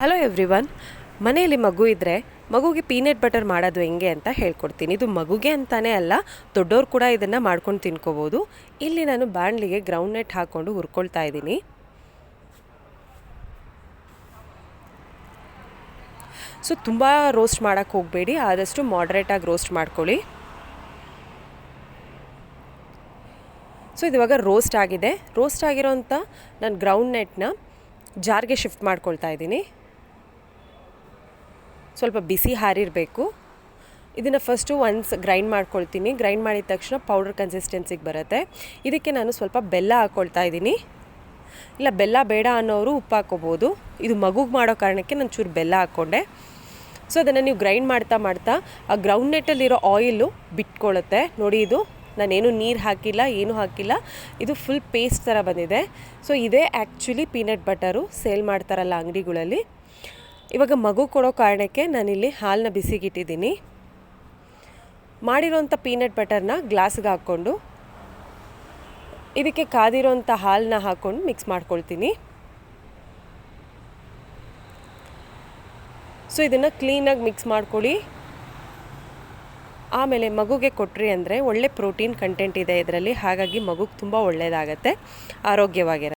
Hello everyone. ಮನೆಯಲ್ಲಿ ಮಗು ಇದ್ದರೆ ಮಗುಗೆ ಪೀನಟ್ ಬಟರ್ ಮಾಡೋದು ಹೆಂಗೆ ಅಂತ ಹೇಳ್ಕೊಡ್ತೀನಿ. ಇದು ಮಗುಗೆ ಅಂತಾನೇ ಅಲ್ಲ, ದೊಡ್ಡವ್ರು ಕೂಡ ಇದನ್ನು ಮಾಡ್ಕೊಂಡು ತಿನ್ಕೋಬೋದು. ಇಲ್ಲಿ ನಾನು ಬಾಣಲಿಗೆ ಗ್ರೌಂಡ್ನಟ್ ಹಾಕ್ಕೊಂಡು ಹುರ್ಕೊಳ್ತಾ ಇದ್ದೀನಿ. ಸೊ ತುಂಬ ರೋಸ್ಟ್ ಮಾಡೋಕ್ಕೆ ಹೋಗಬೇಡಿ, ಆದಷ್ಟು ಮಾಡ್ರೇಟಾಗಿ ರೋಸ್ಟ್ ಮಾಡ್ಕೊಳ್ಳಿ. ಸೊ ಇದು ಇವಾಗ ರೋಸ್ಟ್ ಆಗಿದೆ. ರೋಸ್ಟ್ ಆಗಿರೋಂಥ ನಾನು ಗ್ರೌಂಡ್ನಟ್ನ ಜಾರ್ಗೆ ಶಿಫ್ಟ್ ಮಾಡ್ಕೊಳ್ತಾ ಇದ್ದೀನಿ. ಸ್ವಲ್ಪ ಬಿಸಿ ಹಾರಿರಬೇಕು. ಇದನ್ನು ಫಸ್ಟು ಒನ್ಸ್ ಗ್ರೈಂಡ್ ಮಾಡ್ಕೊಳ್ತೀನಿ. ಗ್ರೈಂಡ್ ಮಾಡಿದ ತಕ್ಷಣ ಪೌಡರ್ ಕನ್ಸಿಸ್ಟೆನ್ಸಿಗೆ ಬರುತ್ತೆ. ಇದಕ್ಕೆ ನಾನು ಸ್ವಲ್ಪ ಬೆಲ್ಲ ಹಾಕ್ಕೊಳ್ತಾ ಇದ್ದೀನಿ. ಇಲ್ಲ ಬೆಲ್ಲ ಬೇಡ ಅನ್ನೋರು ಉಪ್ಪು ಹಾಕ್ಕೋಬೋದು. ಇದು ಮಗುಗೆ ಮಾಡೋ ಕಾರಣಕ್ಕೆ ನಾನು ಚೂರು ಬೆಲ್ಲ ಹಾಕ್ಕೊಂಡೆ. ಸೊ ಅದನ್ನು ನೀವು ಗ್ರೈಂಡ್ ಮಾಡ್ತಾ ಮಾಡ್ತಾ ಆ ಗ್ರೌಂಡ್ನಟ್ಟಲ್ಲಿರೋ ಆಯಿಲು ಬಿಟ್ಕೊಳ್ಳುತ್ತೆ. ನೋಡಿ, ಇದು ನಾನೇನು ನೀರು ಹಾಕಿಲ್ಲ, ಏನೂ ಹಾಕಿಲ್ಲ, ಇದು ಫುಲ್ ಪೇಸ್ಟ್ ಥರ ಬಂದಿದೆ. ಸೊ ಇದೇ ಆ್ಯಕ್ಚುಲಿ ಪೀನಟ್ ಬಟರು ಸೇಲ್ ಮಾಡ್ತಾರಲ್ಲ ಅಂಗಡಿಗಳಲ್ಲಿ. ಇವಾಗ ಮಗು ಕೊಡೋ ಕಾರಣಕ್ಕೆ ನಾನಿಲ್ಲಿ ಹಾಲನ್ನ ಬಿಸಿಗಿಟ್ಟಿದ್ದೀನಿ. ಮಾಡಿರೋಂಥ ಪೀನಟ್ ಬಟರ್ನ ಗ್ಲಾಸ್ಗೆ ಹಾಕ್ಕೊಂಡು ಇದಕ್ಕೆ ಕಾದಿರೋಂಥ ಹಾಲನ್ನ ಹಾಕ್ಕೊಂಡು ಮಿಕ್ಸ್ ಮಾಡ್ಕೊಳ್ತೀನಿ. ಸೊ ಇದನ್ನು ಕ್ಲೀನಾಗಿ ಮಿಕ್ಸ್ ಮಾಡ್ಕೊಳ್ಳಿ. ಆಮೇಲೆ ಮಗುಗೆ ಕೊಟ್ರಿ ಅಂದರೆ ಒಳ್ಳೆ ಪ್ರೋಟೀನ್ ಕಂಟೆಂಟ್ ಇದೆ ಇದರಲ್ಲಿ, ಹಾಗಾಗಿ ಮಗುಗೆ ತುಂಬ ಒಳ್ಳೆಯದಾಗತ್ತೆ, ಆರೋಗ್ಯವಾಗಿರುತ್ತೆ.